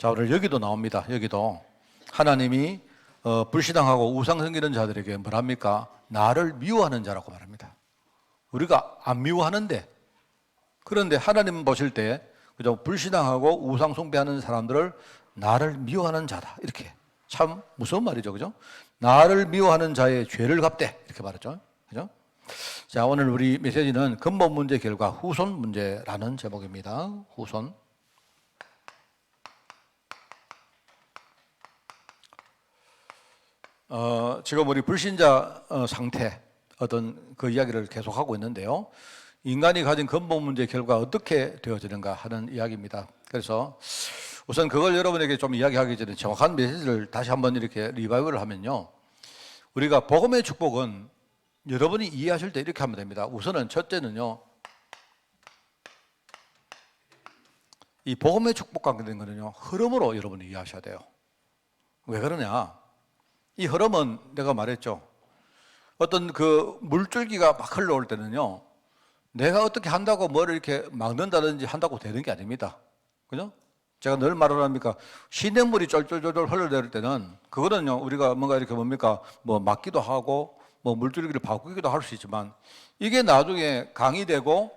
자, 오늘 여기도 나옵니다. 여기도 하나님이 불신앙하고 우상 섬기는 자들에게 뭐랍니까? 나를 미워하는 자라고 말합니다. 우리가 안 미워하는데, 그런데 하나님 보실 때 그죠? 불신앙하고 우상 숭배하는 사람들을 나를 미워하는 자다, 이렇게. 참 무서운 말이죠, 그죠? 나를 미워하는 자의 죄를 갚되, 이렇게 말했죠, 그죠? 자, 오늘 우리 메시지는 근본 문제 결과 후손 문제라는 제목입니다. 후손. 지금 우리 불신자 상태, 어떤 그 이야기를 계속하고 있는데요. 인간이 가진 근본 문제 결과 어떻게 되어지는가 하는 이야기입니다. 그래서 우선 그걸 여러분에게 좀 이야기하기 전에 정확한 메시지를 다시 한번 이렇게 리바이브를 하면요. 우리가 복음의 축복은 여러분이 이해하실 때 이렇게 하면 됩니다. 우선은 첫째는요, 이 복음의 축복 관계된 거는요, 흐름으로 여러분이 이해하셔야 돼요. 왜 그러냐? 이 흐름은 내가 말했죠. 어떤 그 물줄기가 막 흘러올 때는요, 내가 어떻게 한다고 뭘 이렇게 막는다든지 한다고 되는 게 아닙니다. 그죠? 제가 늘 말하랍니까? 시냇물이 쫄쫄쫄 흘러내릴 때는 그거는요, 우리가 뭔가 이렇게 뭡니까? 뭐 막기도 하고 뭐 물줄기를 바꾸기도 할 수 있지만, 이게 나중에 강이 되고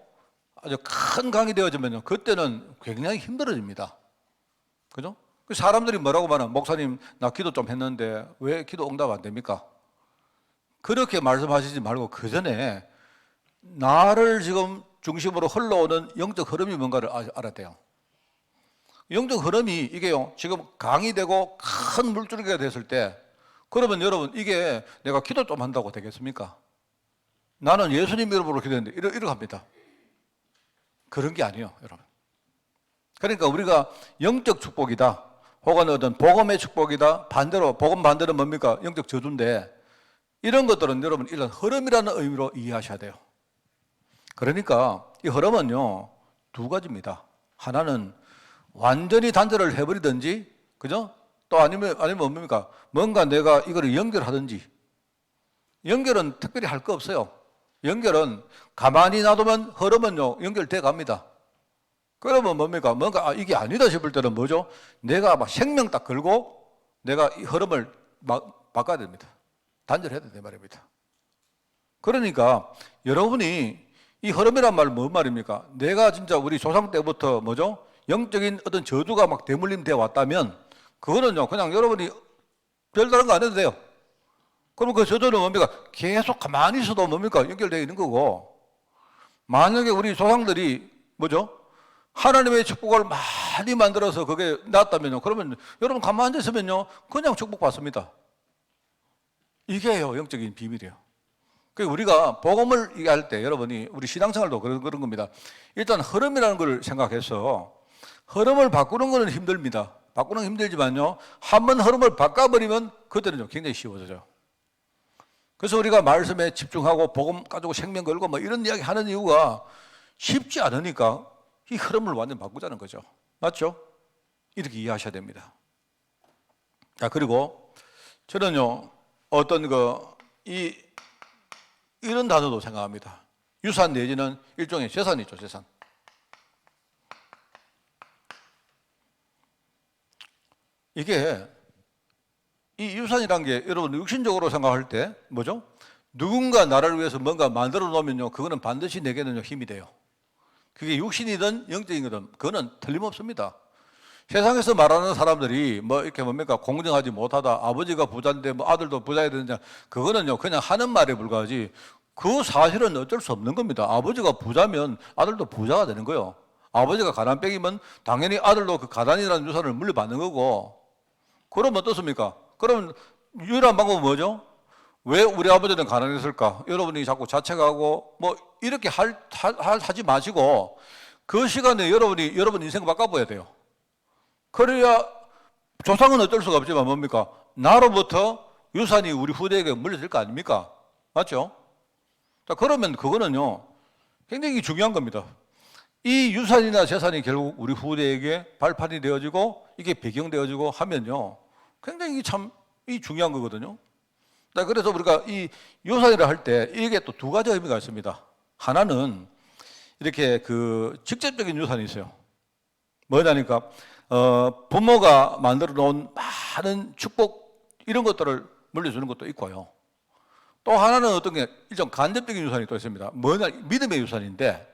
아주 큰 강이 되어지면요, 그때는 굉장히 힘들어집니다. 그죠? 그 사람들이 뭐라고 말하면, 목사님 나 기도 좀 했는데 왜 기도 응답 안 됩니까? 그렇게 말씀하시지 말고 그 전에 나를 지금 중심으로 흘러오는 영적 흐름이 뭔가를 알아야 돼요. 영적 흐름이 이게요, 지금 강이 되고 큰 물줄기가 됐을 때, 그러면 여러분 이게 내가 기도 좀 한다고 되겠습니까? 나는 예수님 이름으로 기도했는데 이렇게 합니다. 그런 게 아니에요, 여러분. 그러니까 우리가 영적 축복이다, 혹은 어떤 복음의 축복이다, 반대로 복음 반대로 뭡니까? 영적 저주인데, 이런 것들은 여러분 이런 흐름이라는 의미로 이해하셔야 돼요. 그러니까 이 흐름은요, 두 가지입니다. 하나는 완전히 단절을 해버리든지, 그죠? 또 아니면 뭡니까? 뭔가 내가 이거를 연결하든지. 연결은 특별히 할 거 없어요. 연결은 가만히 놔두면 흐름은요, 연결돼 갑니다. 그러면 뭡니까? 뭔가 이게 아니다 싶을 때는 뭐죠? 내가 막 생명 딱 걸고 내가 이 흐름을 바꿔야 됩니다. 단절해야 된다 말입니다. 그러니까 여러분이 이 흐름이란 말 뭔 말입니까? 내가 진짜 우리 조상 때부터 뭐죠? 영적인 어떤 저주가 막 대물림 되어 왔다면, 그거는요, 그냥 여러분이 별다른 거 안 해도 돼요. 그럼 그 저주는 뭡니까? 계속 가만히 있어도 뭡니까? 연결되어 있는 거고, 만약에 우리 조상들이 뭐죠? 하나님의 축복을 많이 만들어서 그게 났다면요, 그러면 여러분 가만히 있으면요, 그냥 축복받습니다. 이게요, 영적인 비밀이에요. 그 우리가 복음을 얘기할 때 여러분이 우리 신앙생활도 그런 겁니다. 일단 흐름이라는 걸 생각해서, 흐름을 바꾸는 거는 힘듭니다. 바꾸는 건 힘들지만요, 한번 흐름을 바꿔버리면 그때는 굉장히 쉬워져요. 그래서 우리가 말씀에 집중하고 복음 가지고 생명 걸고 뭐 이런 이야기 하는 이유가 쉽지 않으니까 이 흐름을 완전히 바꾸자는 거죠. 맞죠? 이렇게 이해하셔야 됩니다. 자, 그리고 저는요, 어떤 이런 단어도 생각합니다. 유산 내지는 일종의 재산이죠, 재산. 이게, 이 유산이란 게 여러분 육신적으로 생각할 때 뭐죠? 누군가 나를 위해서 뭔가 만들어 놓으면요, 그거는 반드시 내게는 힘이 돼요. 그게 육신이든 영적인 거든 그거는 틀림없습니다. 세상에서 말하는 사람들이 뭐 이렇게 뭡니까? 공정하지 못하다, 아버지가 부자인데 뭐 아들도 부자야 되느냐, 그거는요, 그냥 하는 말에 불과하지, 그 사실은 어쩔 수 없는 겁니다. 아버지가 부자면 아들도 부자가 되는 거예요. 아버지가 가난뱅이면 당연히 아들도 그 가난이라는 유산을 물려받는 거고. 그러면 어떻습니까? 그러면 유일한 방법은 뭐죠? 왜 우리 아버지는 가난했을까? 여러분이 자꾸 자책하고 뭐 이렇게 하지 마시고, 그 시간에 여러분 인생 바꿔봐야 돼요. 그래야, 조상은 어쩔 수가 없지만 뭡니까? 나로부터 유산이 우리 후대에게 물려질 거 아닙니까? 맞죠? 자, 그러면 그거는요, 굉장히 중요한 겁니다. 이 유산이나 재산이 결국 우리 후대에게 발판이 되어지고 이게 배경되어지고 하면요, 굉장히 참 중요한 거거든요. 자, 그래서 우리가 이 유산이라 할 때 이게 또 두 가지 의미가 있습니다. 하나는 이렇게 그 직접적인 유산이 있어요. 뭐냐니까, 부모가 만들어 놓은 많은 축복 이런 것들을 물려주는 것도 있고요. 또 하나는 어떤 게 일종 간접적인 유산이 또 있습니다. 뭐냐, 믿음의 유산인데,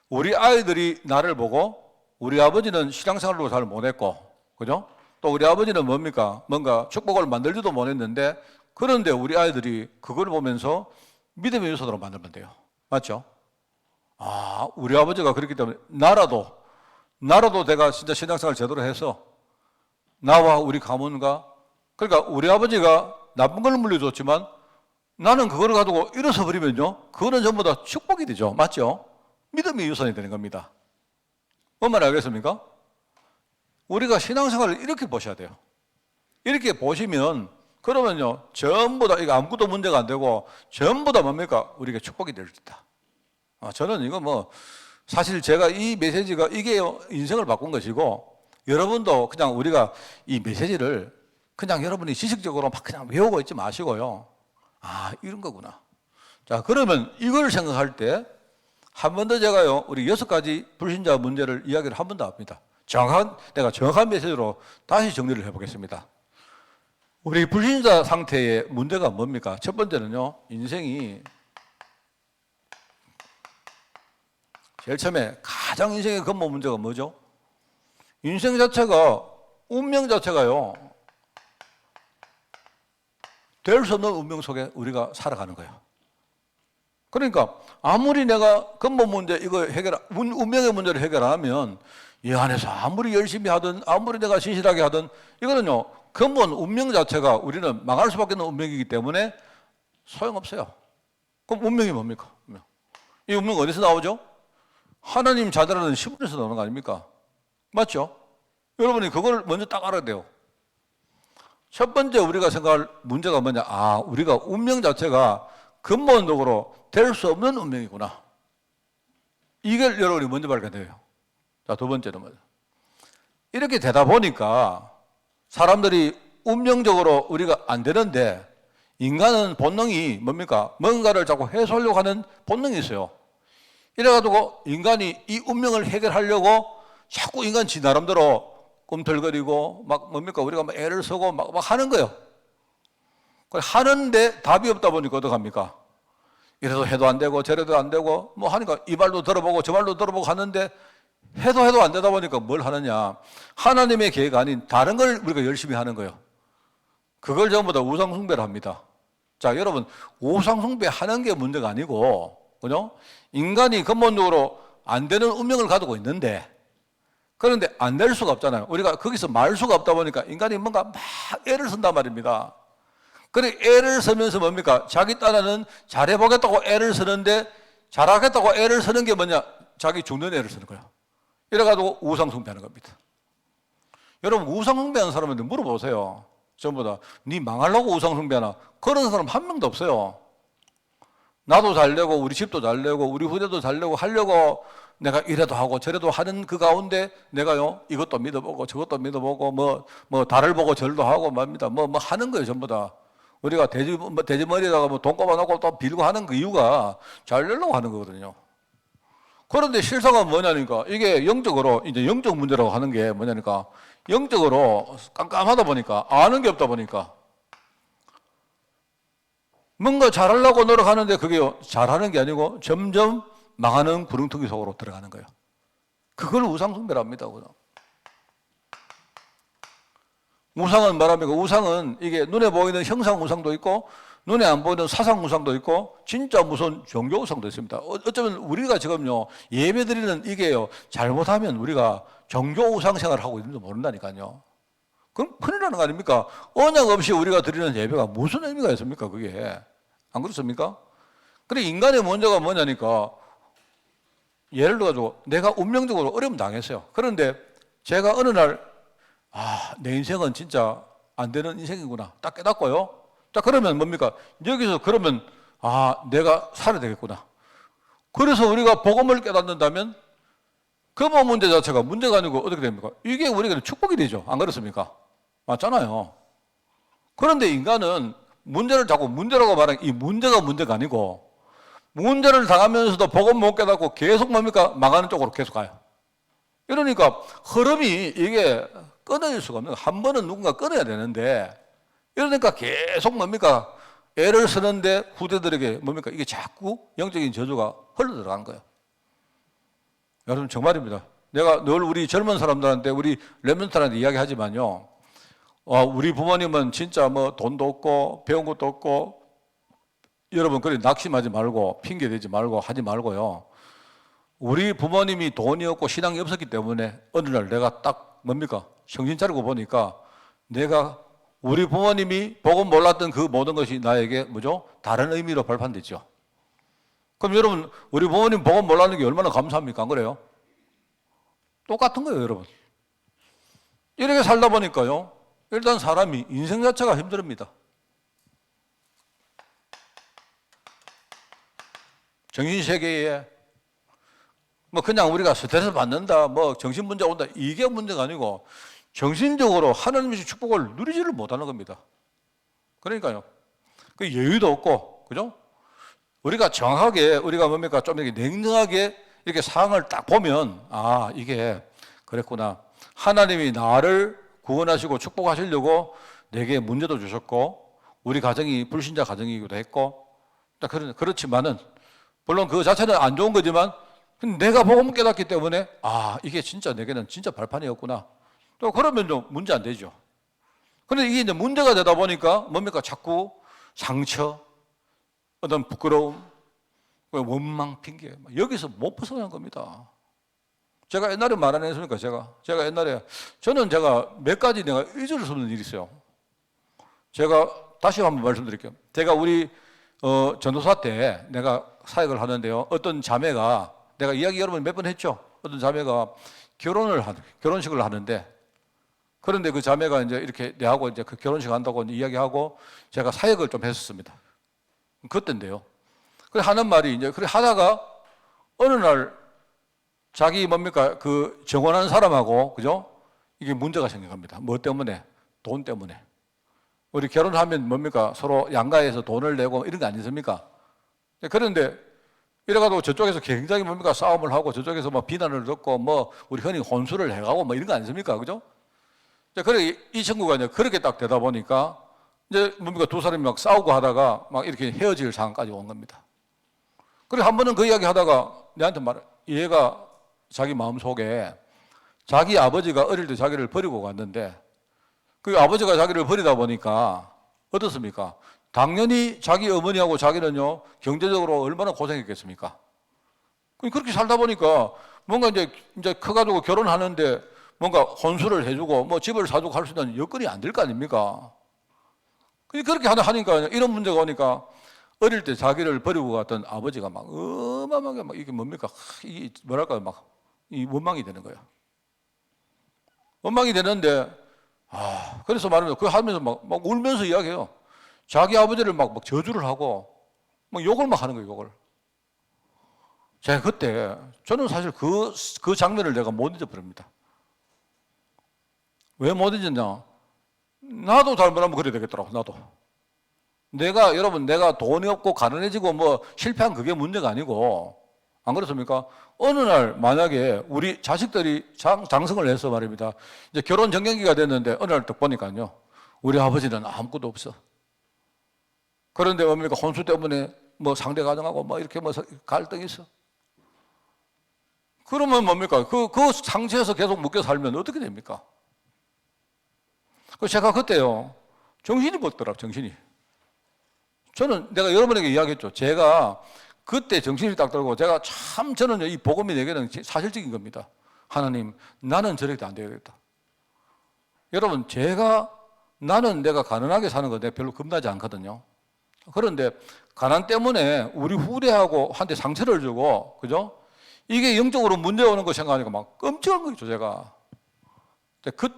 우리 아이들이 나를 보고 우리 아버지는 신앙생활도 잘 못했고, 그죠? 또 우리 아버지는 뭡니까? 뭔가 축복을 만들지도 못했는데, 그런데 우리 아이들이 그걸 보면서 믿음의 유산으로 만들면 돼요. 맞죠? 아, 우리 아버지가 그렇기 때문에 나라도 내가 진짜 신앙생활 제대로 해서 나와 우리 가문과, 그러니까 우리 아버지가 나쁜 걸 물려줬지만 나는 그걸 가지고 잃어서 버리면요, 그거는 전부 다 축복이 되죠. 맞죠? 믿음의 유산이 되는 겁니다. 뭔 말 알겠습니까? 우리가 신앙생활을 이렇게 보셔야 돼요. 이렇게 보시면 그러면요, 전부 다 이거 아무것도 문제가 안 되고 전부 다 뭡니까? 우리가 축복이 될 수 있다. 저는 이거 뭐 사실 제가 이 메시지가 이게 인생을 바꾼 것이고, 여러분도 그냥 우리가 이 메시지를 그냥 여러분이 지식적으로 막 그냥 외우고 있지 마시고요. 아, 이런 거구나. 자, 그러면 이걸 생각할 때 한 번 더 제가요, 우리 6가지 불신자 문제를 이야기를 한 번 더 합니다. 내가 정확한 메시지로 다시 정리를 해보겠습니다. 우리 불신자 상태의 문제가 뭡니까? 첫 번째는요, 인생이 제일 처음에 가장 인생의 근본 문제가 뭐죠? 인생 자체가, 운명 자체가요, 될 수 없는 운명 속에 우리가 살아가는 거예요. 그러니까 아무리 내가 근본 문제 이거 운명의 문제를 해결하면 이 안에서 아무리 열심히 하든 아무리 내가 신실하게 하든 이거는요, 근본 운명 자체가 우리는 망할 수밖에 없는 운명이기 때문에 소용없어요. 그럼 운명이 뭡니까? 이 운명 어디서 나오죠? 하나님 자녀라는 시분에서 나오는 거 아닙니까? 맞죠? 여러분이 그걸 먼저 딱 알아야 돼요. 첫 번째 우리가 생각할 문제가 뭐냐? 우리가 운명 자체가 근본적으로 될 수 없는 운명이구나. 이걸 여러분이 먼저 발견해요. 자, 두 번째는 뭐죠? 이렇게 되다 보니까 사람들이 운명적으로 우리가 안 되는데, 인간은 본능이 뭡니까? 뭔가를 자꾸 해소하려고 하는 본능이 있어요. 이래가지고 인간이 이 운명을 해결하려고 자꾸 인간 지 나름대로 꿈틀거리고 막 뭡니까? 우리가 막 애를 쓰고 막 하는 거예요. 하는데 답이 없다 보니까 어떡합니까? 이래도 해도 안 되고 저래도 안 되고 뭐 하니까 이 말도 들어보고 저 말도 들어보고 하는데 해도 안 되다 보니까 뭘 하느냐? 하나님의 계획 아닌 다른 걸 우리가 열심히 하는 거예요. 그걸 전부 다 우상숭배를 합니다. 자, 여러분, 우상숭배 하는 게 문제가 아니고, 그죠? 인간이 근본적으로 안 되는 운명을 가지고 있는데, 그런데 안 될 수가 없잖아요. 우리가 거기서 말 수가 없다 보니까 인간이 뭔가 막 애를 쓴단 말입니다. 그래, 애를 쓰면서 뭡니까? 자기 딴에는 잘해보겠다고 애를 쓰는데, 잘하겠다고 애를 쓰는 게 뭐냐? 자기 죽는 애를 쓰는 거야. 이래가지고 우상숭배하는 겁니다. 여러분, 우상숭배하는 사람한테 물어보세요. 전부 다 네 망하려고 우상숭배하나? 그런 사람 한 명도 없어요. 나도 잘 되고 우리 집도 잘 되고 우리 후대도 잘 되고 하려고 내가 이래도 하고 저래도 하는 그 가운데 내가요, 이것도 믿어보고 저것도 믿어보고 뭐 달을 보고 절도 하고 맙니다. 뭐 하는 거예요, 전부 다. 우리가 돼지머리에다가 뭐 돈꼽아 놓고 또 빌고 하는 그 이유가 잘 되려고 하는 거거든요. 그런데 실상은 뭐냐니까, 이게 영적으로 이제 영적 문제라고 하는 게 뭐냐니까, 영적으로 깜깜하다 보니까, 아는 게 없다 보니까 뭔가 잘하려고 노력하는데 그게 잘하는 게 아니고 점점 망하는 구렁텅이 속으로 들어가는 거예요. 그걸 우상숭배랍니다. 우상은 말합니까? 우상은 이게 눈에 보이는 형상 우상도 있고 눈에 안 보이는 사상 우상도 있고 진짜 무슨 종교 우상도 있습니다. 어쩌면 우리가 지금요, 예배 드리는 이게요, 잘못하면 우리가 종교 우상 생활을 하고 있는지 모른다니까요. 그럼 큰일 나는 거 아닙니까? 언약 없이 우리가 드리는 예배가 무슨 의미가 있습니까? 그게. 안 그렇습니까? 그래, 인간의 문제가 뭐냐니까, 예를 들어가지고 내가 운명적으로 어려움 당했어요. 그런데 제가 어느 날, 내 인생은 진짜 안 되는 인생이구나 딱 깨닫고요. 자, 그러면 뭡니까? 여기서 그러면 내가 살아야 되겠구나. 그래서 우리가 복음을 깨닫는다면 근본 문제 자체가 문제가 아니고 어떻게 됩니까? 이게 우리가 축복이 되죠. 안 그렇습니까? 맞잖아요. 그런데 인간은 문제를 자꾸 문제라고 말하는, 이 문제가 문제가 아니고 문제를 당하면서도 복음 못 깨닫고 계속 뭡니까? 망하는 쪽으로 계속 가요. 이러니까 흐름이 이게 끊어질 수가 없는 거예요. 한 번은 누군가 끊어야 되는데, 이러니까 계속 뭡니까? 애를 쓰는데 후대들에게 뭡니까? 이게 자꾸 영적인 저주가 흘러 들어간 거예요. 여러분, 정말입니다. 내가 늘 우리 젊은 사람들한테, 우리 렘넌트한테 이야기하지만요. 우리 부모님은 진짜 뭐 돈도 없고 배운 것도 없고, 여러분, 그래 낙심하지 말고 핑계 대지 말고 하지 말고요. 우리 부모님이 돈이 없고 신앙이 없었기 때문에 어느 날 내가 딱 뭡니까? 정신 차리고 보니까 내가 우리 부모님이 복음 몰랐던 그 모든 것이 나에게 뭐죠? 다른 의미로 발판됐죠. 그럼 여러분, 우리 부모님 복음 몰랐는 게 얼마나 감사합니까? 안 그래요? 똑같은 거예요, 여러분. 이렇게 살다 보니까요, 일단 사람이 인생 자체가 힘듭니다. 정신세계에 뭐 그냥 우리가 스트레스 받는다, 뭐 정신 문제 온다, 이게 문제가 아니고 정신적으로 하나님의 축복을 누리지를 못하는 겁니다. 그러니까요, 그 여유도 없고, 그죠? 우리가 정확하게, 우리가 뭡니까? 좀 이렇게 냉정하게 이렇게 상황을 딱 보면, 아, 이게 그랬구나. 하나님이 나를 구원하시고 축복하시려고 내게 문제도 주셨고, 우리 가정이 불신자 가정이기도 했고, 그렇지만은, 물론 그 자체는 안 좋은 거지만, 내가 복음 깨닫기 때문에, 아, 이게 진짜 내게는 진짜 발판이었구나. 또 그러면 좀 문제 안 되죠. 그런데 이게 이제 문제가 되다 보니까 뭡니까? 자꾸 상처, 어떤 부끄러움, 원망, 핑계, 여기서 못 벗어난 겁니다. 제가 옛날에 말 안 했습니까? 제가 옛날에, 제가 몇 가지 내가 잊을 수 없는 일이 있어요. 제가 다시 한번 말씀드릴게요. 제가 우리, 전도사 때 내가 사역을 하는데요. 어떤 자매가, 내가 이야기 여러분 몇 번 했죠? 어떤 자매가 결혼식을 하는데, 그런데 그 자매가 이제 이렇게 내하고 이제 그 결혼식 한다고 이야기하고 제가 사역을 좀 했었습니다. 그때인데요. 그래 하는 말이 이제 그래 하다가 어느 날 자기 뭡니까? 그 정혼한 사람하고, 그죠? 이게 문제가 생긴 겁니다. 뭐 때문에? 돈 때문에. 우리 결혼하면 뭡니까? 서로 양가에서 돈을 내고 이런 거 아니십니까? 그런데 이래가지고 저쪽에서 굉장히 뭡니까? 싸움을 하고 저쪽에서 뭐 비난을 듣고 뭐 우리 흔히 혼수를 해가고 뭐 이런 거 아니십니까? 그죠? 그래 이 친구가 이제 그렇게 딱 되다 보니까 이제 뭡니까? 두 사람이 막 싸우고 하다가 막 이렇게 헤어질 상황까지 온 겁니다. 그래 한 번은 그 이야기 하다가 내한테 얘가 자기 마음속에 자기 아버지가 어릴 때 자기를 버리고 갔는데 그 아버지가 자기를 버리다 보니까 어떻습니까? 당연히 자기 어머니하고 자기는요 경제적으로 얼마나 고생했겠습니까? 그렇게 살다 보니까 뭔가 이제 커가지고 결혼하는데 뭔가 혼수를 해주고 뭐 집을 사주고 할 수 있는 여건이 안 될 거 아닙니까? 그렇게 하니까 이런 문제가 오니까 어릴 때 자기를 버리고 갔던 아버지가 막 어마어마하게 막 이게 뭡니까? 이게 뭐랄까요? 막 이 원망이 되는 거야. 원망이 되는데 그래서 말하면 그 하면서 막 울면서 이야기해요. 자기 아버지를 막 저주를 하고 막 욕을 막 하는 거예요, 욕을. 제가 그때 저는 사실 그 장면을 내가 못 잊어버립니다. 왜 못 잊었냐? 나도 잘못하면 그래야 되겠더라고, 나도. 여러분, 내가 돈이 없고 가난해지고 뭐 실패한 그게 문제가 아니고, 안 그렇습니까? 어느 날 만약에 우리 자식들이 장성을 해서 말입니다. 이제 결혼 정년기가 됐는데 어느 날 딱 보니까요. 우리 아버지는 아무것도 없어. 그런데 뭡니까? 혼수 때문에 뭐 상대 가정하고 뭐 이렇게 뭐 갈등이 있어. 그러면 뭡니까? 그 상처에서 계속 묶여 살면 어떻게 됩니까? 제가 그때요. 정신이 없더라고요, 정신이. 내가 여러분에게 이야기했죠. 제가 그때 정신이 딱 들고 저는 이 복음이 내게는 사실적인 겁니다. 하나님, 나는 저렇게 안 되겠다. 여러분, 나는 내가 가난하게 사는 거 내가 별로 겁나지 않거든요. 그런데 가난 때문에 우리 후대하고 한테 상처를 주고, 그죠? 이게 영적으로 문제 오는 거 생각하니까 막 끔찍한 거죠, 제가.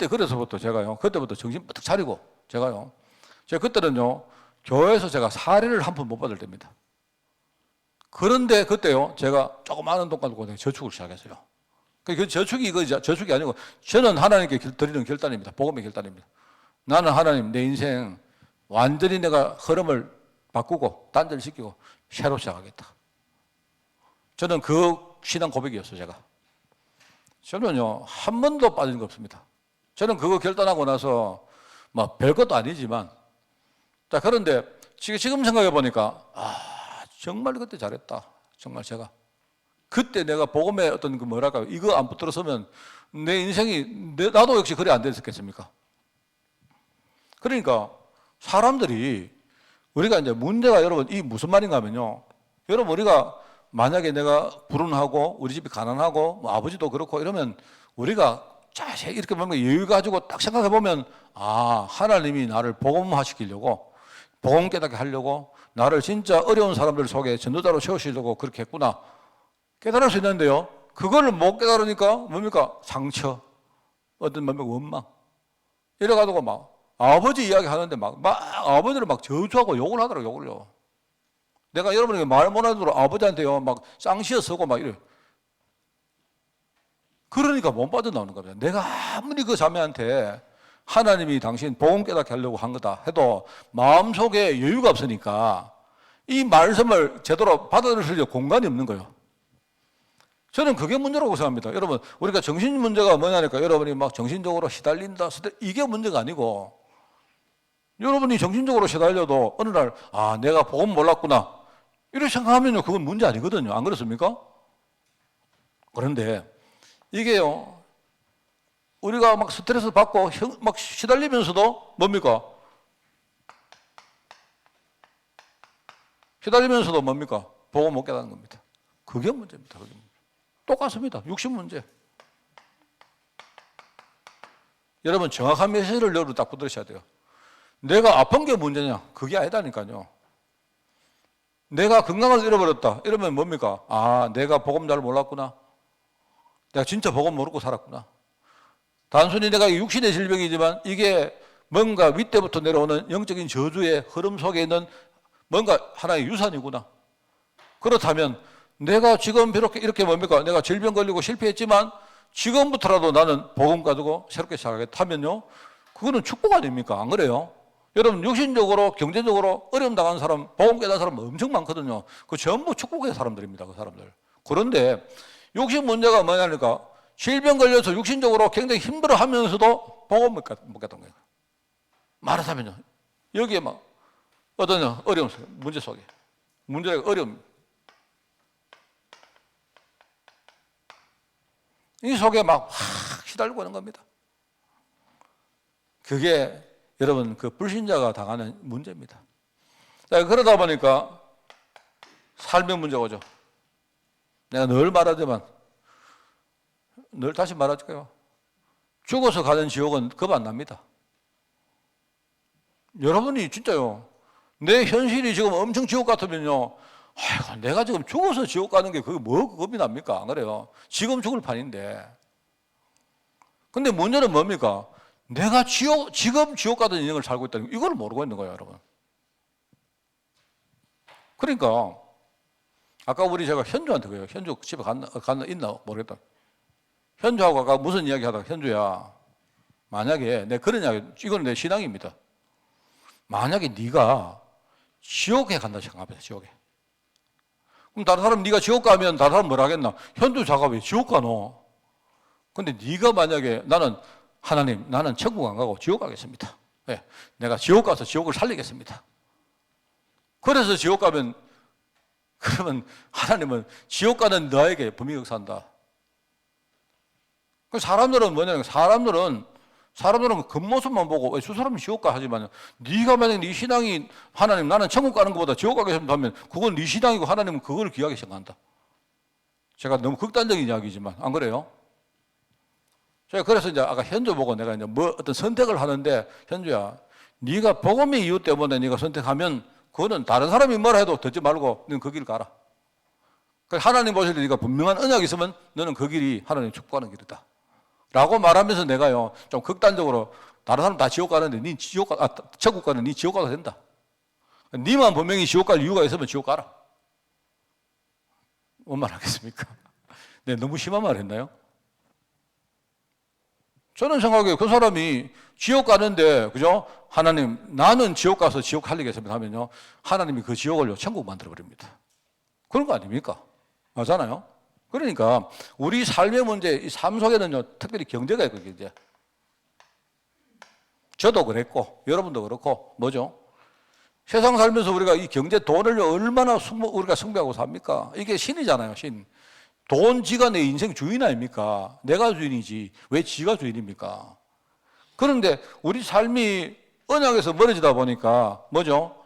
그래서부터 그때부터 정신 빡 차리고, 제가 그때는요, 교회에서 제가 사례를 한 푼 못 받을 때입니다. 그런데 그때요, 제가 조그마한 돈 가지고 저축을 시작했어요. 그 저축이 저축이 아니고, 저는 하나님께 드리는 결단입니다. 복음의 결단입니다. 나는 하나님, 내 인생 완전히 내가 흐름을 바꾸고, 단절시키고, 새로 시작하겠다. 저는 그 신앙 고백이었어요, 저는요, 한 번도 빠진 거 없습니다. 저는 그거 결단하고 나서 뭐 별것도 아니지만, 자, 그런데 지금 생각해 보니까, 정말 그때 잘했다. 정말 제가. 그때 내가 복음의 어떤 그 뭐랄까, 이거 안 붙들었으면 내 인생이, 나도 역시 그래 안 됐었겠습니까? 그러니까 사람들이, 우리가 이제 문제가 여러분, 이 무슨 말인가 하면요. 여러분, 우리가 만약에 내가 불운하고 우리 집이 가난하고 뭐 아버지도 그렇고 이러면 우리가 자세히 이렇게 보면 여유 가지고 딱 생각해 보면 하나님이 나를 복음화시키려고 복음 깨닫게 하려고 나를 진짜 어려운 사람들 속에 전도자로 세우시려고 그렇게 했구나 깨달을 수 있는데요. 그걸 못 깨달으니까 뭡니까? 상처, 어떤 원망 이래가지고 막 아버지 이야기 하는데 막 아버지를 막 저주하고 욕을 하더라고요. 욕을요. 내가 여러분에게 말 못하도록 아버지한테요, 막 쌍시어 서고 막 이래요. 그러니까 못 빠져나오는 겁니다. 내가 아무리 그 자매한테 하나님이 당신 복음 깨닫게 하려고 한 거다 해도 마음속에 여유가 없으니까 이 말씀을 제대로 받아들일 공간이 없는 거예요. 저는 그게 문제라고 생각합니다. 여러분, 우리가 정신 문제가 뭐냐니까 여러분이 막 정신적으로 시달린다, 이게 문제가 아니고 여러분이 정신적으로 시달려도 어느 날 내가 복음 몰랐구나 이렇게 생각하면요, 그건 문제 아니거든요. 안 그렇습니까? 그런데 이게요, 우리가 막 스트레스 받고 막 시달리면서도 뭡니까? 시달리면서도 뭡니까? 복음 못 깨닫는 겁니다. 그게 문제입니다. 그게 문제. 똑같습니다. 육신 문제. 여러분, 정확한 메시지를 여러분 딱 붙들으셔야 돼요. 내가 아픈 게 문제냐? 그게 아니다니까요. 내가 건강을 잃어버렸다. 이러면 뭡니까? 내가 복음 잘 몰랐구나. 내가 진짜 복음 모르고 살았구나. 단순히 내가 육신의 질병이지만 이게 뭔가 윗대부터 내려오는 영적인 저주의 흐름 속에 있는 뭔가 하나의 유산이구나. 그렇다면 내가 지금 비록 이렇게 뭡니까? 내가 질병 걸리고 실패했지만 지금부터라도 나는 복음 가지고 새롭게 시작하겠다면요. 그거는 축복 아닙니까? 안 그래요? 여러분, 육신적으로, 경제적으로 어려움 당한 사람, 복음 깨달은 사람 엄청 많거든요. 그 전부 축복의 사람들입니다. 그 사람들. 그런데 육신 문제가 뭐냐니까 질병 걸려서 육신적으로 굉장히 힘들어 하면서도 복음 못 깨닫는 거예요. 말하자면요. 여기에 막 어떤 어려움, 문제 속에. 문제가 어려움. 이 속에 막 확 시달리고 있는 겁니다. 그게 여러분 그 불신자가 당하는 문제입니다. 그러다 보니까 삶의 문제가 오죠. 내가 늘 말하지만 늘 다시 말할게요. 죽어서 가는 지옥은 겁 안 납니다. 여러분이 진짜요. 내 현실이 지금 엄청 지옥 같으면요. 내가 지금 죽어서 지옥 가는 게 그게 뭐 겁이 납니까? 안 그래요? 지금 죽을 판인데. 근데 문제는 뭡니까? 내가 지금 지옥 가던 인생을 살고 있다는 이걸 모르고 있는 거예요, 여러분. 그러니까 아까 제가 현주한테 그래요. 현주 집에 있나 모르겠다. 현주하고 아까 무슨 이야기 하다가 현주야, 만약에 내 그런 이야기, 이건 내 신앙입니다. 만약에 네가 지옥에 간다 생각합니다. 지옥에. 그럼 다른 사람 네가 지옥 가면 다른 사람 뭐라 하겠나? 현주 자가 왜 지옥 가노? 근데 네가 만약에 하나님, 나는 천국 안 가고 지옥 가겠습니다. 네, 내가 지옥 가서 지옥을 살리겠습니다. 그래서 지옥 가면 그러면 하나님은 지옥 가는 너에게 분명히 역사한다. 사람들은 뭐냐면 사람들은 겉모습만 보고 왜 저 사람이 지옥 가 하지만 네가 만약에 네 신앙이 하나님 나는 천국 가는 것보다 지옥 가겠습니다 하면 그건 네 신앙이고 하나님은 그걸 귀하게 생각한다. 제가 너무 극단적인 이야기지만 안 그래요? 제가 그래서 이제 아까 현주 보고 내가 이제 어떤 선택을 하는데 현주야, 네가 복음의 이유 때문에 네가 선택하면 그거는 다른 사람이 뭐라 해도 듣지 말고 너는 그 길 가라. 하나님 보실 때 네가 분명한 언약이 있으면 너는 그 길이 하나님 축복하는 길이다. 라고 말하면서 내가요, 좀 극단적으로 다른 사람 다 지옥 가는데 천국 가는 네 지옥 가도 된다. 네만 분명히 지옥 갈 이유가 있으면 지옥 가라. 뭔 말 하겠습니까? 네, 너무 심한 말 했나요? 저는 생각해요. 그 사람이 지옥 가는데, 그죠? 하나님, 나는 지옥 가서 지옥 살리겠습니다 하면요. 하나님이 그 지옥을요, 천국 만들어버립니다. 그런 거 아닙니까? 맞잖아요? 그러니까 우리 삶의 문제, 이 삶 속에는요, 특별히 경제가 있고, 경제. 저도 그랬고, 여러분도 그렇고, 뭐죠? 세상 살면서 우리가 이 경제, 돈을 얼마나 우리가 숭배하고 삽니까? 이게 신이잖아요, 신. 돈, 지가 내 인생 주인 아닙니까? 내가 주인이지. 왜 지가 주인입니까? 그런데 우리 삶이 언약에서 멀어지다 보니까, 뭐죠?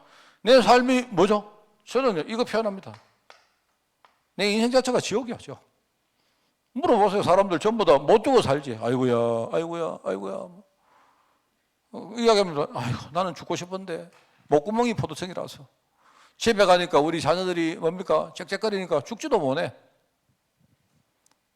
내 삶이 뭐죠? 저는 이거 표현합니다. 내 인생 자체가 지옥이었죠. 물어보세요. 사람들 전부 다 못 죽어 살지. 아이고야, 아이고야, 아이고야. 이야기합니다. 아이고, 나는 죽고 싶은데 목구멍이 포도청이라서. 집에 가니까 우리 자녀들이 뭡니까? 짹짹거리니까 죽지도 못해.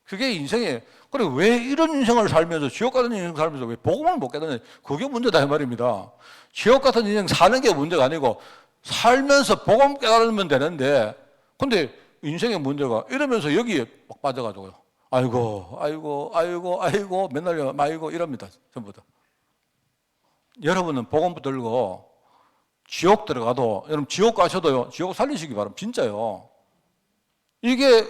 그게 인생이에요. 그래, 왜 이런 인생을 살면서, 지옥 같은 인생 살면서 왜 복음을 못 깨닫느냐. 그게 문제다, 이 말입니다. 지옥 같은 인생 사는 게 문제가 아니고, 살면서 복음 깨달으면 되는데, 근데 인생의 문제가 이러면서 여기에 막 빠져가지고요. 아이고, 아이고, 아이고, 아이고, 맨날 아이고, 이럽니다. 전부 다. 여러분은 복음 들고 지옥 들어가도, 여러분 지옥 가셔도요, 지옥 살리시기 바랍니다. 진짜요. 이게,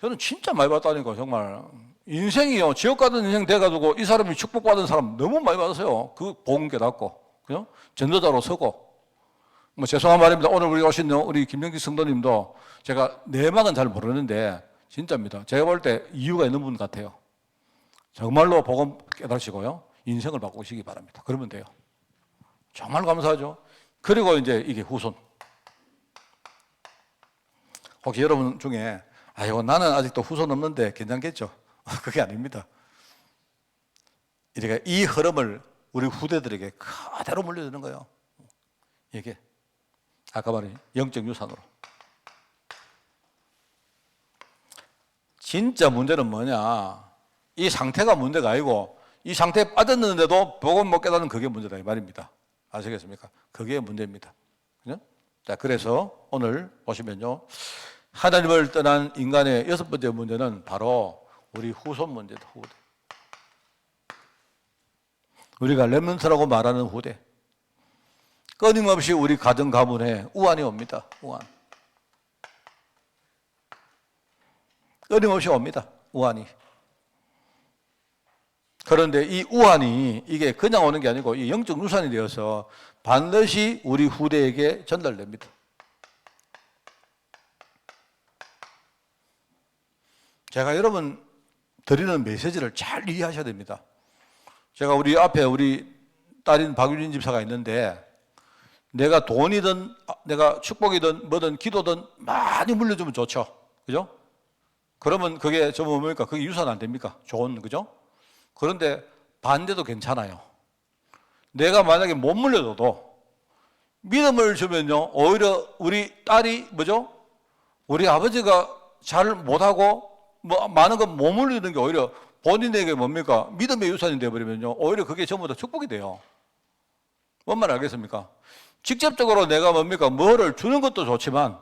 저는 진짜 많이 봤다니까, 정말. 인생이요, 지옥 가던 인생 돼가지고 이 사람이 축복받은 사람 너무 많이 받았어요. 그 복음 깨닫고, 그죠? 전도자로 서고. 뭐 죄송한 말입니다. 오늘 우리 오신 우리 김영기 성도님도 제가 내막은 잘 모르는데 진짜입니다. 제가 볼 때 이유가 있는 분 같아요. 정말로 복음 깨달으시고요, 인생을 바꾸시기 바랍니다. 그러면 돼요. 정말 감사하죠. 그리고 이제 이게 후손. 혹시 여러분 중에 아이고 나는 아직도 후손 없는데 괜찮겠죠? 그게 아닙니다. 이렇게 이 흐름을 우리 후대들에게 그대로 물려주는 거예요. 이게 아까 말한 영적 유산으로. 진짜 문제는 뭐냐? 이 상태가 문제가 아니고 이 상태에 빠졌는데도 복음 못 깨닫는 그게 문제다 이 말입니다. 아시겠습니까? 그게 문제입니다. 그죠? 자, 그래서 오늘 보시면요, 하나님을 떠난 인간의 여섯 번째 문제는 바로 우리 후손 문제다. 후대. 우리가 렘넌트라고 말하는 후대. 끊임없이 우리 가정 가문에 우환이 옵니다. 우환. 끊임없이 옵니다. 우환이. 그런데 이 우환이 이게 그냥 오는 게 아니고 이 영적 유산이 되어서 반드시 우리 후대에게 전달됩니다. 제가 여러분 드리는 메시지를 잘 이해하셔야 됩니다. 제가 우리 앞에 우리 딸인 박유진 집사가 있는데 내가 돈이든 내가 축복이든 뭐든 기도든 많이 물려주면 좋죠. 그죠? 그러면 그게 좀 뭡니까? 그게 유산 안 됩니까? 좋은, 그죠? 그런데 반대도 괜찮아요. 내가 만약에 못 물려줘도 믿음을 주면요, 오히려 우리 딸이 뭐죠? 우리 아버지가 잘 못하고 뭐 많은 건 못 물리는 게 오히려 본인에게 뭡니까? 믿음의 유산이 되어버리면요, 오히려 그게 전부 다 축복이 돼요. 뭔 말 알겠습니까? 직접적으로 내가 뭡니까? 뭐를 주는 것도 좋지만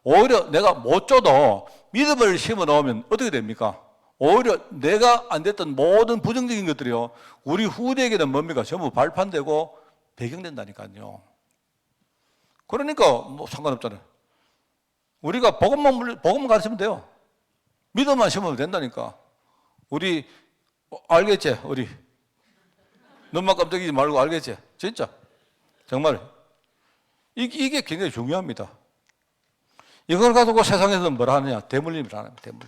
오히려 내가 못 줘도 믿음을 심어 놓으면 어떻게 됩니까? 오히려 내가 안 됐던 모든 부정적인 것들이요, 우리 후대에게는 뭡니까? 전부 발판되고 배경된다니까요. 그러니까 뭐 상관없잖아요. 우리가 복음만 가르치면 돼요. 믿음만 심으면 된다니까. 우리 알겠지? 우리 눈만 깜짝이지 말고 알겠지? 진짜 정말 이게 굉장히 중요합니다. 이걸 가지고 세상에서는 뭐라 하느냐? 대물림이라 하는 거예요. 대물림.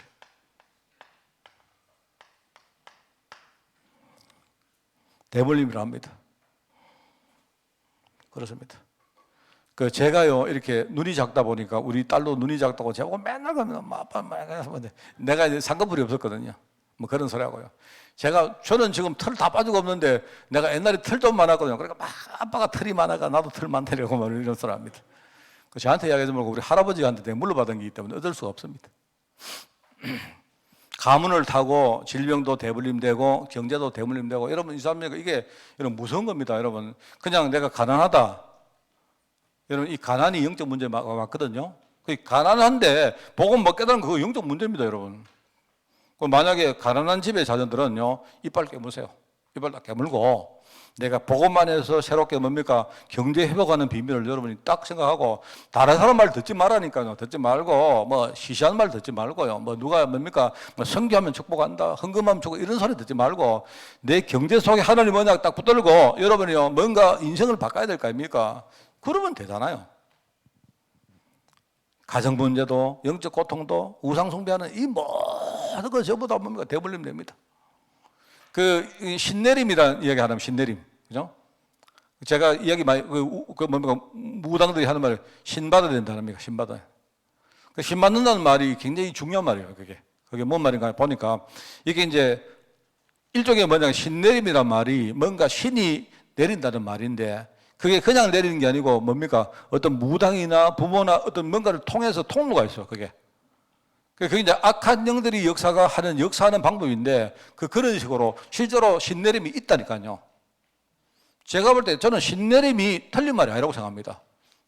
대물림이라 합니다. 그렇습니다. 제가요, 이렇게 눈이 작다 보니까 우리 딸도 눈이 작다고 제가 맨날 가면 아빠 내가 이제 쌍꺼풀이 없었거든요. 뭐 그런 소리 하고요. 저는 지금 털 다 빠지고 없는데 내가 옛날에 털 좀 많았거든요. 그러니까 막 아빠가 털이 많아가 나도 털 많다려고 막 이런 소리 합니다. 저한테 이야기하지 말고 우리 할아버지한테 내가 물려받은 게 있기 때문에 얻을 수가 없습니다. 가문을 타고 질병도 대물림되고 경제도 대물림되고, 여러분 이 사람이 이게 여러분 무서운 겁니다. 여러분 그냥 내가 가난하다, 여러분 이 가난이 영적 문제 맞거든요. 가난한데 복음 못 깨달은 그거 영적 문제입니다, 여러분. 만약에 가난한 집의 자녀들은요, 이빨 깨무세요. 입을 딱 깨물고 내가 복음만 해서 새롭게 뭡니까? 경제 회복하는 비밀을 여러분이 딱 생각하고 다른 사람 말 듣지 말라니까요. 듣지 말고 뭐 시시한 말 듣지 말고요. 뭐 누가 뭡니까? 뭐 성교하면 축복한다. 헌금하면 축복 이런 소리 듣지 말고 내 경제 속에 하나님 언약 딱 붙들고 여러분이요. 뭔가 인생을 바꿔야 될 거 아닙니까? 그러면 되잖아요. 가정 문제도 영적 고통도 우상 숭배하는 이 모든 거 전부 다 뭡니까? 대물림 됩니다. 그 신내림이라는 이야기 하면 신내림, 그죠? 제가 이야기 많이 그 뭡니까 무당들이 하는 말 신 받아야 된다는 겁니까? 신 받아. 그 신 받는다는 말이 굉장히 중요한 말이에요. 그게 뭔 말인가 보니까 이게 이제 일종의 뭐냐 신내림이란 말이 뭔가 신이 내린다는 말인데 그게 그냥 내리는 게 아니고 뭡니까? 어떤 무당이나 부모나 어떤 뭔가를 통해서 통로가 있어요. 그게 이제 악한 영들이 역사하는 방법인데 그런 식으로 실제로 신내림이 있다니까요. 제가 볼 때 저는 신내림이 틀린 말이 아니라고 생각합니다.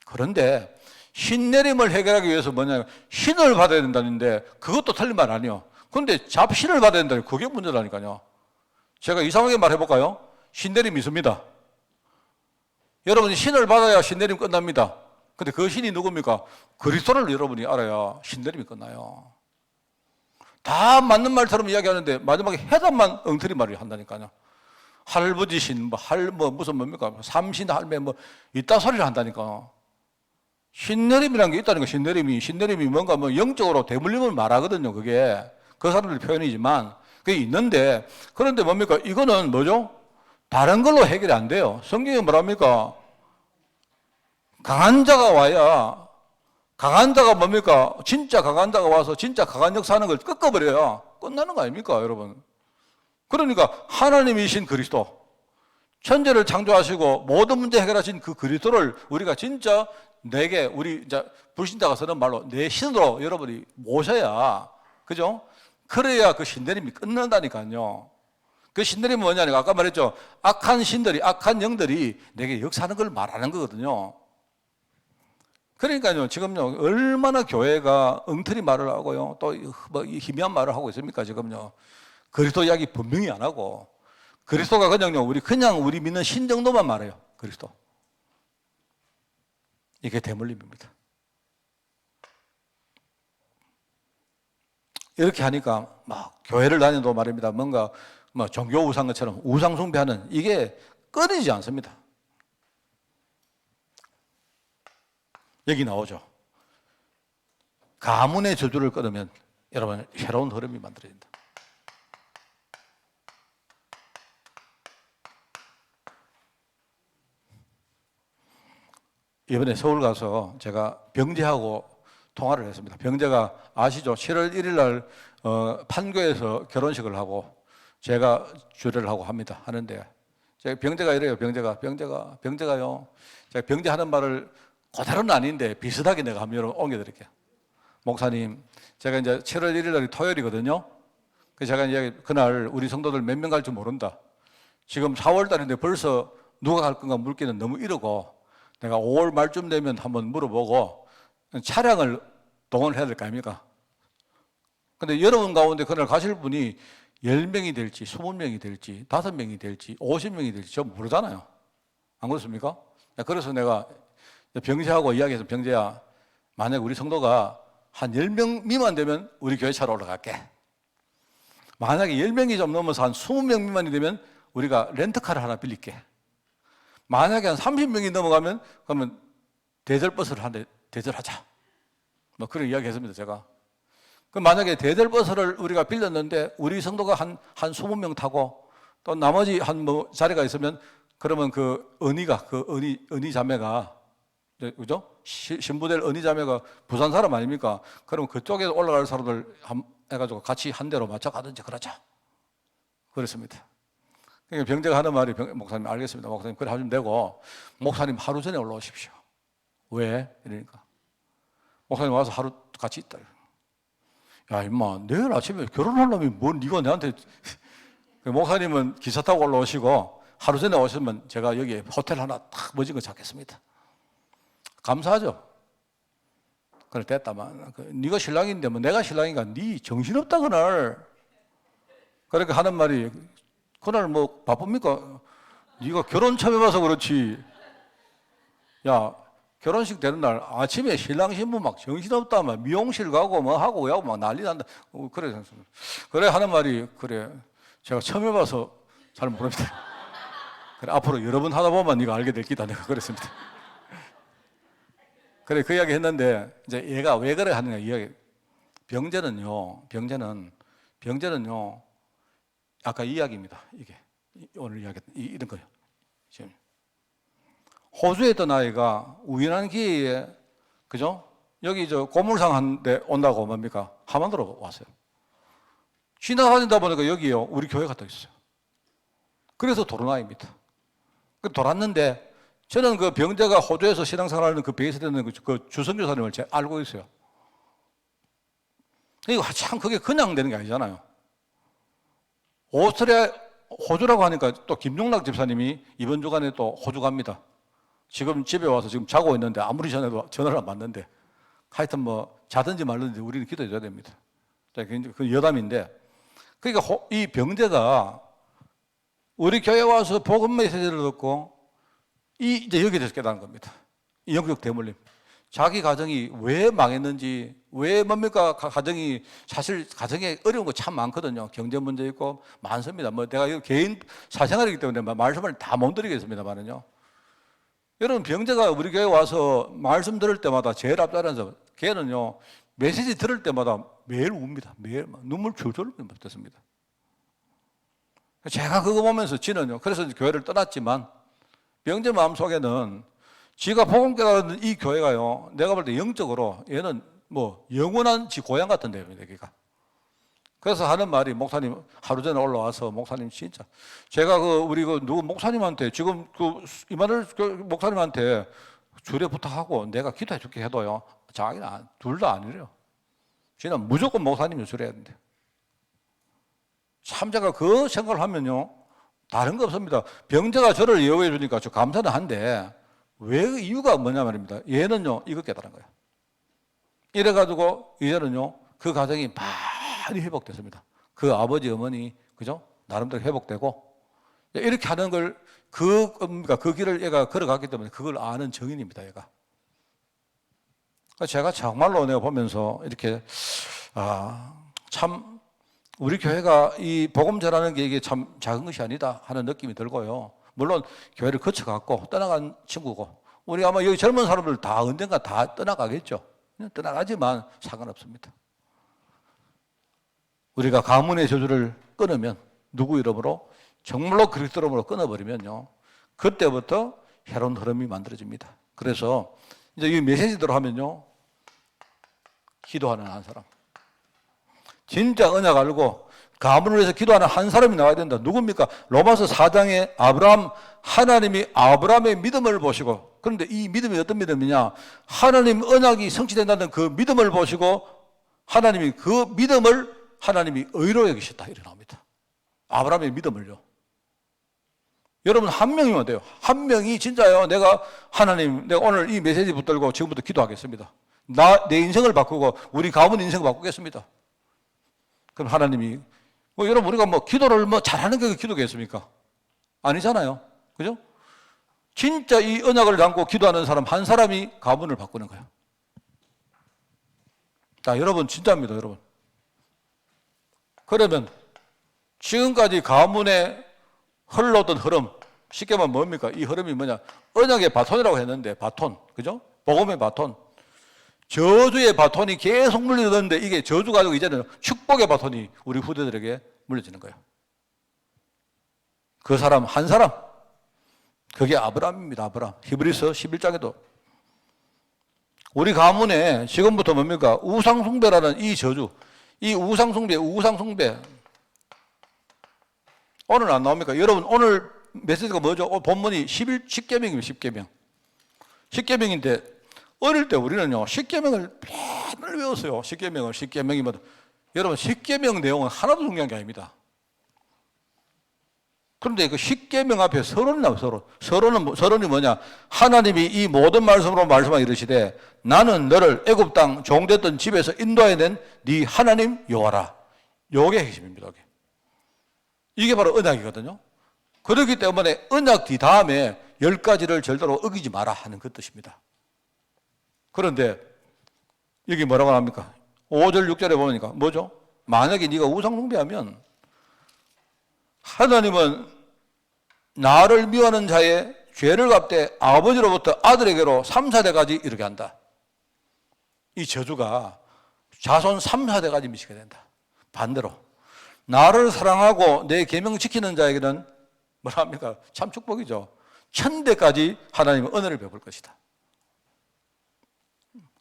그런데 신내림을 해결하기 위해서 뭐냐 신을 받아야 된다는데 그것도 틀린 말 아니에요. 그런데 잡신을 받아야 된다니 그게 문제라니까요. 제가 이상하게 말해볼까요? 신내림이 있습니다. 여러분이 신을 받아야 신내림 끝납니다. 근데 그 신이 누굽니까? 그리스도를 여러분이 알아야 신내림이 끝나요. 다 맞는 말처럼 이야기하는데 마지막에 해답만 엉터리 말을 한다니까요. 할부지신, 무슨 뭡니까? 삼신, 할매, 이따 소리를 한다니까. 신내림이라는 게 있다는 거, 신내림이 뭔가 영적으로 대물림을 말하거든요, 그게. 그 사람들 표현이지만. 그게 있는데, 그런데 뭡니까? 이거는 뭐죠? 다른 걸로 해결이 안 돼요. 성경에 뭐랍니까? 강한 자가 와야 강한 자가 뭡니까? 진짜 강한 자가 와서 진짜 강한 역사하는 걸 꺾어버려야 끝나는 거 아닙니까, 여러분? 그러니까 하나님이신 그리스도, 천재를 창조하시고 모든 문제 해결하신 그 그리스도를 우리가 진짜 우리 이제 불신자가 쓰는 말로 내 신으로 여러분이 모셔야, 그죠? 그래야 그 신내림이 끝난다니까요. 그 신내림은 뭐냐니까 아까 말했죠. 악한 신들이, 악한 영들이 내게 역사하는 걸 말하는 거거든요. 그러니까요, 지금요, 얼마나 교회가 엉터리 말을 하고요, 또 희미한 말을 하고 있습니까, 지금요. 그리스도 이야기 분명히 안 하고, 그리스도가 그냥 우리 믿는 신 정도만 말해요, 그리스도. 이게 대물림입니다. 이렇게 하니까 막 교회를 다녀도 말입니다. 뭔가 종교 우상 것처럼 우상 숭배하는 이게 끊이지 않습니다. 여기 나오죠. 가문의 저주를 끊으면 여러분 새로운 흐름이 만들어진다. 이번에 서울 가서 제가 병재하고 통화를 했습니다. 병재가 아시죠? 7월 1일 날 판교에서 결혼식을 하고 제가 주례를 하고 하는데 제가 병재가 이래요. 병재가요. 제가 병재 하는 말을 그대로는 아닌데 비슷하게 내가 한번 옮겨드릴게요. 목사님, 제가 이제 7월 1일 날이 토요일이거든요. 그래서 제가 이제 그날 우리 성도들 몇 명 갈 줄 모른다. 지금 4월 달인데 벌써 누가 갈 건가 묻기는 너무 이르고 내가 5월 말쯤 되면 한번 물어보고 차량을 동원해야 될 거 아닙니까? 근데 여러분 가운데 그날 가실 분이 10명이 될지 20명이 될지 5명이 될지 50명이 될지 저 모르잖아요. 안 그렇습니까? 그래서 내가 병재하고 이야기해서 병재야, 만약 우리 성도가 한 10명 미만 되면 우리 교회 차로 올라갈게. 만약에 10명이 좀 넘어서 한 20명 미만이 되면 우리가 렌트카를 하나 빌릴게. 만약에 한 30명이 넘어가면 그러면 대절버스를 한 대 대절하자. 그런 이야기 했습니다, 제가. 그럼 만약에 대절버스를 우리가 빌렸는데 우리 성도가 한 20명 타고 또 나머지 자리가 있으면 그러면 그 은희 자매가, 그죠? 신부될 은희 자매가 부산 사람 아닙니까? 그럼 그쪽에 올라갈 사람들 해가지고 같이 한 대로 맞춰 가든지 그러자. 그랬습니다. 그러니까 병재가 하는 말이, 목사님 알겠습니다. 목사님 그래 하시면 되고, 목사님 하루 전에 올라오십시오. 왜? 이러니까. 목사님 와서 하루 같이 있다. 야, 임마, 내일 아침에 결혼하려면 뭘 네가 내한테. 목사님은 기차 타고 올라오시고, 하루 전에 오시면 제가 여기 호텔 하나 딱 멋진 거 잡겠습니다. 감사하죠? 그래, 됐다만. 네가 신랑인데 내가 신랑인가? 네 정신없다, 그날. 그러니까 하는 말이, 그날 뭐 바쁩니까? 네가 결혼 처음 해봐서 그렇지. 야, 결혼식 되는 날 아침에 신랑 신부 막 정신없다, 막 미용실 가고 뭐 하고 야고 막 난리 난다. 그래, 그래 하는 말이 그래. 제가 처음 해봐서 잘 모릅니다. 그래, 앞으로 여러 번 하다 보면 네가 알게 될 기다. 내가 그랬습니다. 그래, 그 이야기 했는데, 이제 얘가 왜 그래 하느냐, 이야기. 병제는요, 아까 이야기입니다. 이게. 오늘 이야기, 이런 거예요. 지금. 호주에 있던 아이가 우연한 기회에, 그죠? 여기 고물상 한 데 온다고 뭡니까? 하만도로 왔어요. 지나다니다 보니까 여기요, 우리 교회가 또 있어요. 그래서 도로나입니다. 돌았는데, 저는 그 병제가 호주에서 신앙생활하는 그 베이스 되는 그 주선교 사님을 제가 알고 있어요. 이거 참 그게 그냥 되는 게 아니잖아요. 오스트리아, 호주라고 하니까 또 김용락 집사님이 이번 주간에 또 호주 갑니다. 지금 집에 와서 지금 자고 있는데 아무리 전화도 전화를 안 받는데 하여튼 뭐 자든지 말든지 우리는 기도해 줘야 됩니다. 그 여담인데, 그러니까 이 병제가 우리 교회 와서 복음 메시지를 듣고 이제 여기에 대해서 깨닫는 겁니다. 이 영적 대물림. 자기 가정이 왜 망했는지, 왜 뭡니까? 가정이, 사실 가정에 어려운 거 참 많거든요. 경제 문제 있고 많습니다. 뭐 내가 개인 사생활이기 때문에 말씀을 다 못 드리겠습니다만은요. 여러분, 병제가 우리 교회 와서 말씀 들을 때마다 제일 앞자리에서 걔는요, 메시지 들을 때마다 매일 웁니다. 매일 눈물 줄줄 흘렸습니다. 제가 그거 보면서 지는요, 그래서 교회를 떠났지만 병제 마음속에는 지가 복음 깨닫는 이 교회가요, 내가 볼 때 영적으로 얘는 뭐 영원한 지 고향 같은 데입니다, 여기가. 그래서 하는 말이, 목사님 하루 전에 올라와서, 목사님 진짜 제가 우리 누구 목사님한테 지금 이만을 목사님한테 주례 부탁하고 내가 기도해 줄게 해도요, 자기는 둘 다 아니래요. 진짜 무조건 목사님이 주례해야 된대. 참 제가 그 생각을 하면요, 다른 거 없습니다. 병자가 저를 예우해 주니까 저 감사는 한데, 왜 이유가 뭐냐 말입니다. 얘는요, 이거 깨달은 거예요. 이래가지고 이제는요, 그 가정이 많이 회복됐습니다. 그 아버지 어머니, 그죠? 나름대로 회복되고, 이렇게 하는 걸 그 길을 얘가 걸어갔기 때문에 그걸 아는 증인입니다, 얘가. 제가 정말로 내가 보면서 이렇게 참 우리 교회가 이 복음 전하는 게 이게 참 작은 것이 아니다 하는 느낌이 들고요. 물론 교회를 거쳐갔고 떠나간 친구고, 우리 아마 여기 젊은 사람들 다 언젠가 다 떠나가겠죠. 떠나가지만 상관없습니다. 우리가 가문의 저주를 끊으면, 누구 이름으로? 정말로 그리스도 이름으로 끊어버리면요, 그때부터 새로운 흐름이 만들어집니다. 그래서 이제 이 메시지대로 하면요, 기도하는 한 사람, 진짜 언약 알고 가문을 위해서 기도하는 한 사람이 나와야 된다. 누굽니까? 로마서 4장에 아브라함, 하나님이 아브라함의 믿음을 보시고, 그런데 이 믿음이 어떤 믿음이냐? 하나님 언약이 성취된다는 그 믿음을 보시고 하나님이 그 믿음을 하나님이 의로 여기셨다, 이렇게 나옵니다. 아브라함의 믿음을요. 여러분, 한 명이면 돼요. 한 명이 진짜요, 내가 하나님, 내가 오늘 이 메시지 붙들고 지금부터 기도하겠습니다. 내 인생을 바꾸고 우리 가문 인생을 바꾸겠습니다. 그럼 하나님이, 여러분, 우리가 기도를 잘하는 게 기도겠습니까? 아니잖아요. 그죠? 진짜 이 언약을 담고 기도하는 사람 한 사람이 가문을 바꾸는 거예요. 자, 여러분, 진짜입니다, 여러분. 그러면 지금까지 가문에 흘러던 흐름, 쉽게 말하면 뭡니까? 이 흐름이 뭐냐? 언약의 바톤이라고 했는데, 바톤, 그죠? 복음의 바톤. 저주의 바톤이 계속 물려졌는데, 이게 저주 가지고 이제는 축복의 바톤이 우리 후대들에게 물려지는 거예요. 그 사람 한 사람, 그게 아브라함입니다. 아브라함. 히브리서 11장에도 우리 가문에 지금부터 뭡니까? 우상숭배라는 이 저주, 이 우상숭배 오늘 안 나옵니까? 여러분, 오늘 메시지가 뭐죠? 본문이 10계명입니다. 10계명. 10계명인데 어릴 때 우리는요, 10계명을 맨날 외웠어요. 10계명이면 여러분, 10계명 내용은 하나도 중요한 게 아닙니다. 그런데 그 10계명 앞에 서론이 나와요. 서론이 뭐냐? 하나님이 이 모든 말씀으로 말씀하 이르시되 나는 너를 애굽 땅 종됐던 집에서 인도해낸 네 하나님 여호와라. 요게 핵심입니다. 요게. 이게 바로 언약이거든요. 그렇기 때문에 언약 뒤 다음에 10가지를 절대로 어기지 마라 하는 그 뜻입니다. 그런데 여기 뭐라고 합니까? 5절 6절에 보니까 뭐죠? 만약에 네가 우상 숭배하면 하나님은 나를 미워하는 자의 죄를 갚되 아버지로부터 아들에게로 3, 4대까지 이르게 한다. 이 저주가 자손 3, 4대까지 미치게 된다. 반대로 나를 사랑하고 내 계명 지키는 자에게는 뭐라 합니까? 참 축복이죠. 1000대까지 하나님은 은혜를 베풀 것이다.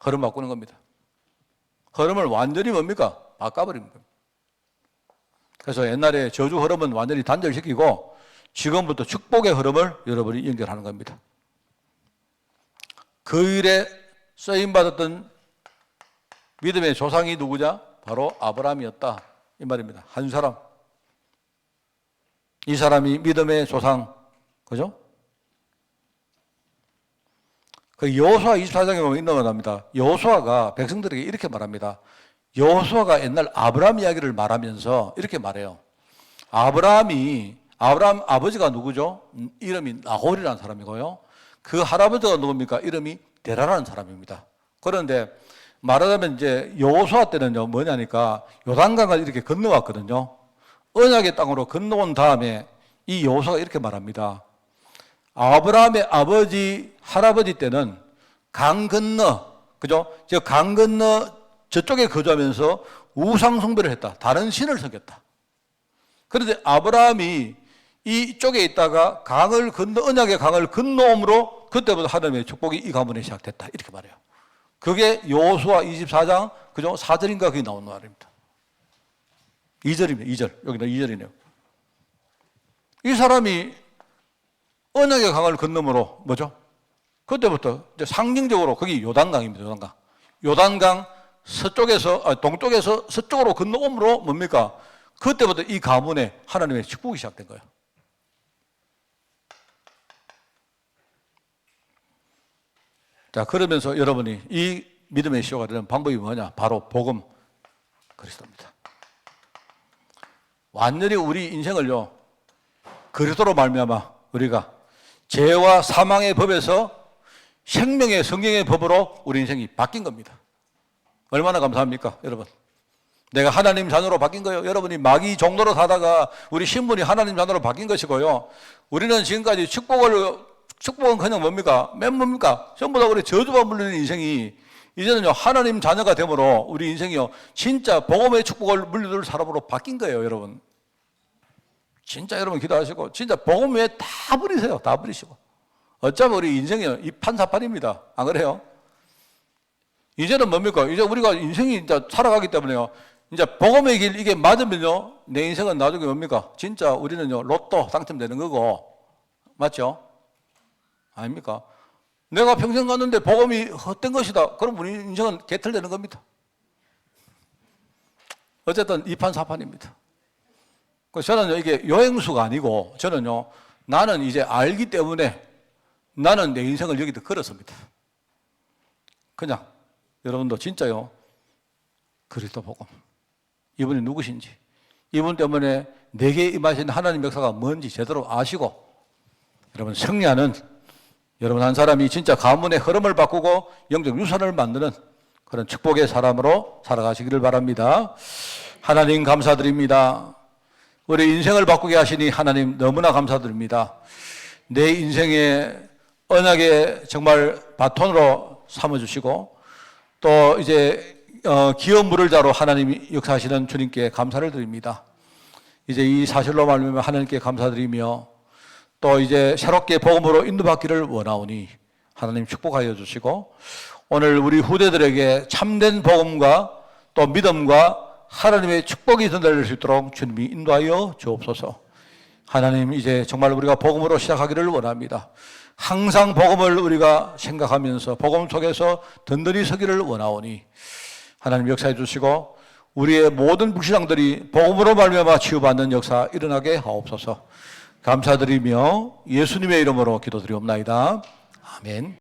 흐름 바꾸는 겁니다. 흐름을 완전히 뭡니까? 바꿔버리는 겁니다. 그래서 옛날에 저주 흐름은 완전히 단절시키고 지금부터 축복의 흐름을 여러분이 연결하는 겁니다. 그 일에 쓰임받았던 믿음의 조상이 누구냐? 바로 아브라함이었다. 이 말입니다. 한 사람. 이 사람이 믿음의 조상. 그죠? 그 여호수아 24장에 보면 있는 겁니다. 여호수아가 백성들에게 이렇게 말합니다. 여호수아가 옛날 아브라함 이야기를 말하면서 이렇게 말해요. 아브라함 아버지가 누구죠? 이름이 나홀이라는 사람이고요. 그 할아버지가 누굽니까? 이름이 데라라는 사람입니다. 그런데 말하자면 이제 여호수아 때는요 뭐냐니까 요단강을 이렇게 건너왔거든요. 언약의 땅으로 건너온 다음에 이 여호수아가 이렇게 말합니다. 아브라함의 아버지 할아버지 때는 강 건너, 그죠? 저 강 건너 저쪽에 거주하면서 우상 숭배를 했다. 다른 신을 섬겼다. 그런데 아브라함이 이쪽에 있다가 강을 건너, 언약의 강을 건너옴으로 그때부터 하나님의 축복이 이 가문에 시작됐다. 이렇게 말해요. 그게 여호수아 24장, 그죠? 4절인가 그게 나오는 말입니다. 2절입니다. 2절. 여기는 2절이네요. 이 사람이 언약의 강을 건너므로 뭐죠? 그때부터 이제 상징적으로 거기 요단강입니다. 요단강. 요단강 동쪽에서 서쪽으로 건너옴으로 뭡니까? 그때부터 이 가문에 하나님의 축복이 시작된 거예요. 자, 그러면서 여러분이 이 믿음의 시효가 되는 방법이 뭐냐? 바로 복음 그리스도입니다. 완전히 우리 인생을요, 그리스도로 말미암아 우리가 죄와 사망의 법에서 생명의 성경의 법으로 우리 인생이 바뀐 겁니다. 얼마나 감사합니까, 여러분? 내가 하나님 자녀로 바뀐 거예요. 여러분이 마귀 종로로 사다가 우리 신분이 하나님 자녀로 바뀐 것이고요. 우리는 지금까지 축복은 그냥 뭡니까? 맨 뭡니까? 전부 다 우리 저주만 물리는 인생이 이제는요, 하나님 자녀가 되므로 우리 인생이요, 진짜 복음의 축복을 물려줄 사람으로 바뀐 거예요, 여러분. 진짜 여러분 기도하시고, 진짜 복음 외에 다 버리세요. 다 버리시고. 어차피 우리 인생이요, 이판사판입니다. 안 그래요? 이제는 뭡니까? 이제 우리가 인생이 이제 살아가기 때문에요. 이제 복음의 길 이게 맞으면요, 내 인생은 나중에 뭡니까? 진짜 우리는요, 로또 당첨되는 거고, 맞죠? 아닙니까? 내가 평생 갔는데 복음이 헛된 것이다. 그럼 우리 인생은 개털되는 겁니다. 어쨌든 이판사판입니다. 저는요, 이게 요행수가 아니고, 저는요, 나는 이제 알기 때문에 나는 내 인생을 여기다 걸었습니다. 그냥, 여러분도 진짜요, 그리스도 복음. 이분이 누구신지, 이분 때문에 내게 임하신 하나님 역사가 뭔지 제대로 아시고, 여러분 승리하는 여러분 한 사람이 진짜 가문의 흐름을 바꾸고 영적 유산을 만드는 그런 축복의 사람으로 살아가시기를 바랍니다. 하나님 감사드립니다. 우리 인생을 바꾸게 하시니 하나님 너무나 감사드립니다. 내 인생의 언약의 정말 바톤으로 삼아주시고 또 이제 기업 물을 자로 하나님이 역사하시는 주님께 감사를 드립니다. 이제 이 사실로 말미암아 하나님께 감사드리며 또 이제 새롭게 복음으로 인도받기를 원하오니 하나님 축복하여 주시고 오늘 우리 후대들에게 참된 복음과 또 믿음과 하나님의 축복이 전달될 수 있도록 주님이 인도하여 주옵소서. 하나님 이제 정말 우리가 복음으로 시작하기를 원합니다. 항상 복음을 우리가 생각하면서 복음 속에서 든든히 서기를 원하오니 하나님 역사해 주시고 우리의 모든 불신앙들이 복음으로 말미암아 치유받는 역사 일어나게 하옵소서. 감사드리며 예수님의 이름으로 기도드리옵나이다. 아멘.